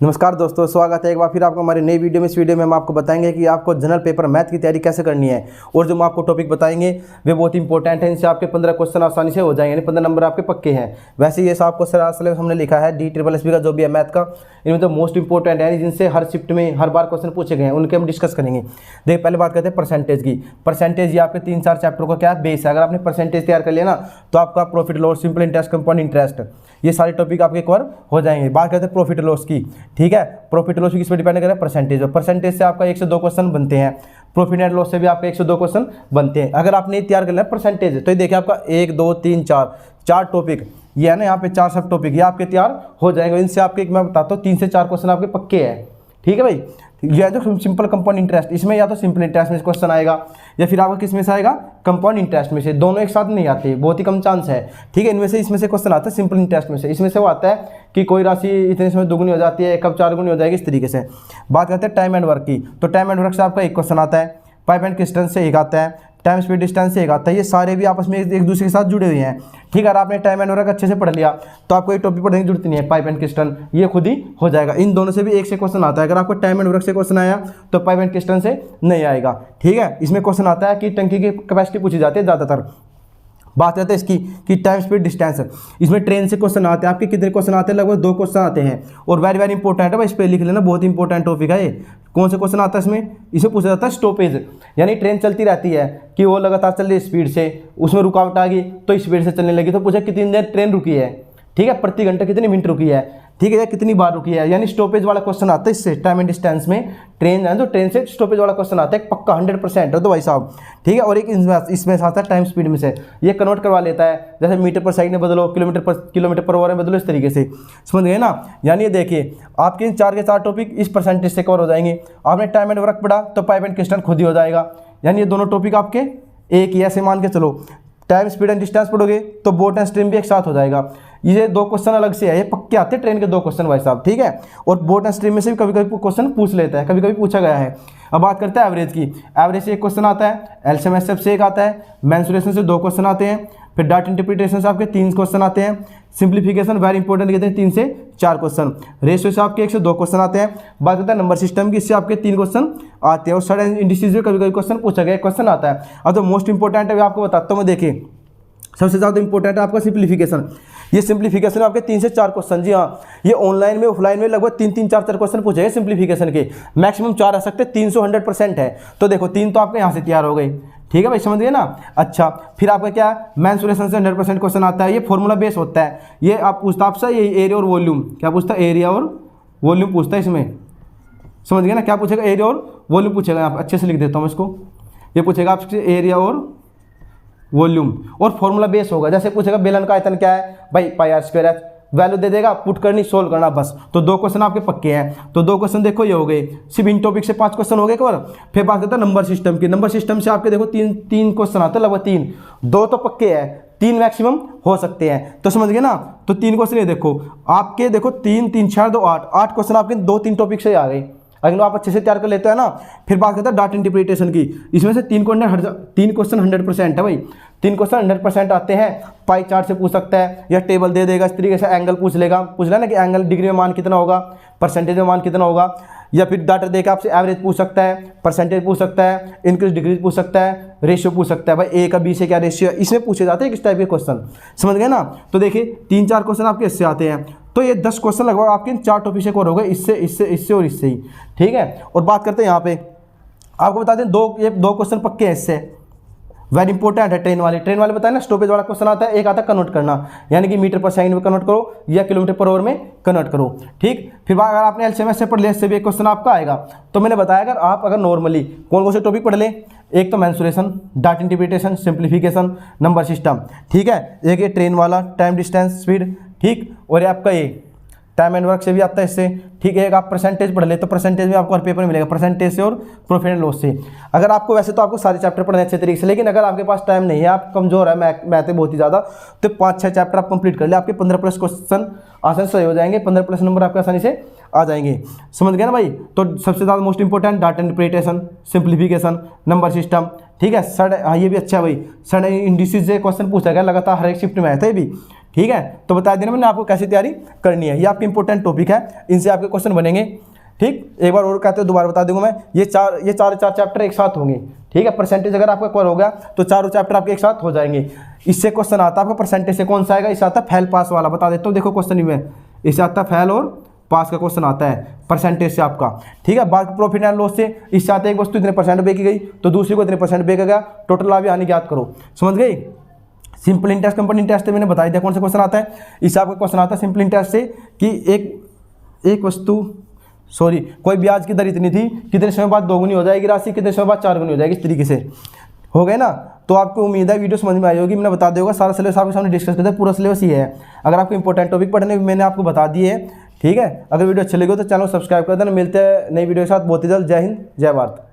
नमस्कार दोस्तों, स्वागत है एक बार फिर आपको हमारी नई वीडियो में। इस वीडियो में हम आपको बताएंगे कि आपको जनरल पेपर मैथ की तैयारी कैसे करनी है, और जो हम आपको टॉपिक बताएंगे वे बहुत इंपॉर्टेंट है। इनसे आपके 15 क्वेश्चन आसानी से हो जाएंगे, यानी 15 नंबर आपके पक्के हैं। वैसे ये आपको सिलेबस हमने लिखा है DSSB का जो भी है मैथ का, इनमें तो मोस्ट इंपॉर्टेंट है, जिनसे हर शिफ्ट में हर बार क्वेश्चन पूछे गए हैं, उनके हम डिस्कस करेंगे। देखिए पहले बात करते हैं परसेंटेज की। परसेंटेज ये आपके 3-4 चैप्टर का क्या बेस है। अगर आपने परसेंटेज तैयार कर लिया ना, तो आपका profit loss, simple interest, compound interest, ये सारे टॉपिक आपके कवर हो जाएंगे। बात करते हैं प्रॉफिट लॉस की। ठीक है, प्रॉफिट लॉस किस पे डिपेंड करें? परसेंटेज। और परसेंटेज से आपका 1 से 2 क्वेश्चन बनते हैं। प्रॉफिट एंड लॉस से भी आपका 1 से 2 क्वेश्चन बनते हैं। अगर आपने तैयार करना है परसेंटेज, तो ये देखिए आपका 1 2 3 4 टॉपिक, ये है ना, यहाँ पे 4 सब टॉपिक ये आपके तैयार हो जाएंगे। इनसे आपके मैं बताता हूँ 3 से 4 क्वेश्चन आपके पक्के हैं। ठीक है भाई, यह जो सिंपल कंपाउंड इंटरेस्ट, इसमें या तो सिंपल इंटरेस्ट में क्वेश्चन आएगा, या फिर आपका किस में से आएगा? कंपाउंड इंटरेस्ट में से। दोनों एक साथ नहीं आते, बहुत ही कम चांस है। ठीक है, इनमें से इसमें से क्वेश्चन आता है सिंपल इंटरेस्ट में से। इसमें से वो आता है कि कोई राशि इतने समय दुगुनी हो जाती है, कब 4 गुनी हो जाएगी, इस तरीके से। बात करते हैं टाइम एंड वर्क की। तो टाइम एंड वर्क से आपका एक क्वेश्चन आता है, पाइप एंड डिस्टेंस से एक आता है, टाइम स्पीड डिस्टेंस से एक आता है। ये सारे भी आपस में एक दूसरे के साथ जुड़े हुए हैं। ठीक है, अगर आपने टाइम एंड वर्क अच्छे से पढ़ लिया तो आपको ये टॉपिक पढ़ने की जरूरत नहीं है। पाइप एंड किस्टन ये खुद ही हो जाएगा। इन दोनों से भी एक से क्वेश्चन आता है। अगर आपको टाइम एंड वर्क से क्वेश्चन आया तो पाइप एंड किस्टन से नहीं आएगा। ठीक है, इसमें क्वेश्चन आता है कि टंकी की कैपेसिटी पूछी जाती है ज़्यादातर। बात करते हैं इसकी कि टाइम स्पीड डिस्टेंस, इसमें ट्रेन से क्वेश्चन आते हैं। आपके कितने क्वेश्चन आते हैं? लगभग 2 क्वेश्चन आते हैं, और वेरी वेरी इंपॉर्टेंट है भाई, इस पर लिख लेना, बहुत इंपॉर्टेंट टॉपिक है ये। कौन सा क्वेश्चन आता है इसमें? इसे पूछा जाता है स्टॉपेज, यानी ट्रेन चलती रहती है कि वो लगातार चल रही स्पीड से, उसमें रुकावट आ गई तो स्पीड से चलने लगी, तो पूछा कितनी देर ट्रेन रुकी है। ठीक है, प्रति घंटे कितनी मिनट रुकी है। ठीक है, कितनी बार रुकी है, यानी स्टॉपेज वाला क्वेश्चन आता है इससे। टाइम एंड डिस्टेंस में ट्रेन है तो ट्रेन से स्टॉपेज वाला क्वेश्चन आता है, पक्का 100% है तो भाई साहब। ठीक है, और एक इसमें आता है टाइम स्पीड में से, ये कन्वर्ट करवा लेता है, जैसे मीटर पर सेकंड में बदलो, किलोमीटर पर आवर में बदलो, इस तरीके से। समझ गए ना? यानी ये देखिए आपके इन 4 के 4 टॉपिक इस परसेंटेज से कवर हो जाएंगे। आपने टाइम एंड वर्क पढ़ा तो पाइप एंड किस्टन खुद ही हो जाएगा, यानी ये दोनों टॉपिक आपके एक ही। ऐसे मान के चलो, टाइम स्पीड एंड डिस्टेंस पढ़ोगे तो बोट एंड स्ट्रीम भी एक साथ हो जाएगा। ये 2 क्वेश्चन अलग से है, ये पक्के आते हैं ट्रेन के 2 क्वेश्चन भाई साहब। ठीक है, और बोट एंड स्ट्रीम में से भी कभी कभी क्वेश्चन पूछ लेता है, कभी कभी पूछा गया है। अब बात करते हैं एवरेज की। एवरेज से एक क्वेश्चन आता है, एलसीएम एचसीएफ से एक आता है, मेंसुरेशन से 2 क्वेश्चन आते हैं, फिर डाटा इंटरप्रिटेशन से आपके 3 क्वेश्चन आते हैं, सिंप्लीफिकेशन वेरी इंपॉर्टेंट कहते हैं 3 से 4 क्वेश्चन, रेशियो से आपके 1 से 2 क्वेश्चन आते हैं। बात करते हैं नंबर सिस्टम की, इससे आपके 3 क्वेश्चन आते हैं, और सडन इंडिसेज में कभी कभी क्वेश्चन पूछा गया, क्वेश्चन आता है। अब तो मोस्ट इंपॉर्टेंट है, आपको बताता हूँ मैं। देखिए सबसे ज़्यादा इंपॉर्टेंट है आपका सिंप्लीफिकेशन। ये सिंप्लीफिकेशन आपके 3 से 4 क्वेश्चन, जी हाँ, ये ऑनलाइन में ऑफलाइन में लगभग 3-3 4-4 क्वेश्चन पूछे गए सिंप्लीफिकेशन के। मैक्सिमम 4 आ सकते हैं, 300 100% है। तो देखो 3 तो आपके यहाँ से तैयार हो गए। ठीक है भाई, समझ गए ना? अच्छा, फिर आपका क्या, मेंसुरेशन से 100% क्वेश्चन आता है। ये फॉर्मूला बेस होता है। ये आप पूछता आपसे, ये एरिया और वॉल्यूम, क्या पूछता है? एरिया और वॉल्यूम पूछता है इसमें। समझ गए ना? क्या पूछेगा? एरिया और वॉल्यूम पूछेगा। आप अच्छे से लिख देता हूँ इसको। ये पूछेगा आपसे एरिया और वॉल्यूम, और फॉर्मूला बेस होगा। जैसे पूछेगा बेलन का आयतन क्या है भाई, पाई आर स्क्वायर है, वैल्यू दे देगा, पुट करनी, सोल्व करना, बस। तो 2 क्वेश्चन आपके पक्के हैं। तो 2 क्वेश्चन देखो ये हो गए, सिर्फ इन टॉपिक से 5 क्वेश्चन हो गए कवर। फिर बात करते हैं नंबर सिस्टम की। नंबर सिस्टम से आपके देखो 3 क्वेश्चन आते हैं, लगभग 3, 2 तो पक्के हैं, 3 मैक्सिमम हो सकते हैं। तो समझ गए ना? तो 3 क्वेश्चन ये देखो आपके, देखो 3 3 4 2 8 क्वेश्चन आपके 2-3 टॉपिक से आ गए, अगर आप अच्छे से तैयार कर लेते हैं ना। फिर बात करते हैं डाटा इंटरप्रिटेशन की। इसमें से 3 क्वेश्चन 100% है भाई, 3 क्वेश्चन 100% आते हैं। पाई चार्ट से पूछ सकता है, या टेबल दे देगा, इस तरीके से एंगल पूछ लेना कि एंगल डिग्री में मान कितना होगा, परसेंटेज में मान कितना होगा, या फिर डाटा देकर आपसे एवरेज पूछ सकता है, परसेंटेज पूछ सकता है, इंक्रीज डिक्रीज पूछ सकता है, रेशियो पूछ सकता है भाई, ए का बी से क्या रेशियो है, इसमें पूछे जाते हैं किस टाइप के क्वेश्चन। समझ गए ना? तो देखिए 3-4 क्वेश्चन आपके इससे आते हैं। तो ये 10 क्वेश्चन लगभग आपके 4 टॉपिक से कवर हो गए, इससे और इससे ही। ठीक है, और बात करते हैं यहाँ पे, आपको बता दें 2 क्वेश्चन पक्के हैं इससे, वेरी इंपॉर्टेंट है। ट्रेन वाले बताए ना, स्टॉपेज वाला क्वेश्चन आता है, एक आता है कन्वर्ट करना, यानी कि मीटर पर सेकंड में कन्वर्ट करो या किलोमीटर पर आवर में कन्वर्ट करो। ठीक, फिर अगर आपने एलसीएम से पढ़ लिया, इससे भी एक क्वेश्चन आपका आएगा। तो मैंने बताया अगर नॉर्मली कौन से टॉपिक पढ़ लें, एक तो mensuration, data interpretation, simplification, number system. ठीक है, एक ये ट्रेन वाला, टाइम डिस्टेंस स्पीड। ठीक, और ये आपका ये टाइम एंड वर्क से भी आता है इससे। ठीक है, एक आप परसेंटेज पढ़ ले तो परसेंटेज में आपको हर पेपर में मिलेगा, परसेंटेज से और प्रॉफिट एंड लॉस से। अगर आपको वैसे तो आपको सारे चैप्टर पढ़ने अच्छे तरीके से, लेकिन अगर आपके पास टाइम नहीं है, आप कमजोर है, मैथ बहुत ही ज़्यादा, तो 5-6 चैप्टर आप कंप्लीट कर ले, आपके 15+ क्वेश्चन आसानी से हो जाएंगे, 15+ नंबर आपके आसानी से आ जाएंगे। समझ गए ना भाई? तो सबसे ज़्यादा most important data interpretation, simplification, number system. ठीक है, हाँ ये भी अच्छा है भाई, सडन इंडिसेज से क्वेश्चन पूछा गया लगातार, हर एक शिफ्ट में आया था ये भी। ठीक है, तो बता देना मैंने आपको कैसे तैयारी करनी है। ये आपके इंपॉर्टेंट टॉपिक है, इनसे आपके क्वेश्चन बनेंगे। ठीक, एक बार और कहते हो दोबारा बता दूंगा मैं, ये चार चैप्टर एक साथ होंगे। ठीक है, परसेंटेज अगर आपका कवर हो गया तो चारों चैप्टर आपके एक साथ हो जाएंगे। इससे क्वेश्चन आता है आपको परसेंटेज से कौन सा आएगा, इससे आता है फेल पास वाला, बता देता हूँ। देखो क्वेश्चन में इससे आता है फेल और पास का क्वेश्चन आता है परसेंटेज से आपका। ठीक है, बाकी प्रॉफिट एंड लॉस से इससे आता है एक वस्तु इतने परसेंट बेची गई तो दूसरी को इतने परसेंट बेचा गया, टोटल लाभ हानि ज्ञात करो। समझ गए। सिंपल इंटरेस्ट कंपनी इंटरेस्ट मैंने बता दिया कौन सा क्वेश्चन आता है। इससे आपका क्वेश्चन आता है सिंपल इंटरेस्ट से कि एक वस्तु कोई ब्याज की दर इतनी थी, कितने समय बाद दोगुनी हो जाएगी राशि, कितने समय बाद चार गुनी हो जाएगी, इस तरीके से हो गए ना। तो आपको उम्मीद है वीडियो समझ में आई होगी। मैंने बता दिया होगा सारा सिलेबस आपके सामने डिस्कस करते हैं, पूरा सिलेबस ही है। अगर आपको इंपॉर्टेंट टॉपिक पढ़ने मैंने आपको बता दिए है। ठीक है, अगर वीडियो अच्छी लगी हो तो चैनल सब्सक्राइब कर देना। मिलते हैं नई वीडियो के साथ बहुत ही जल्द। जय हिंद, जय भारत।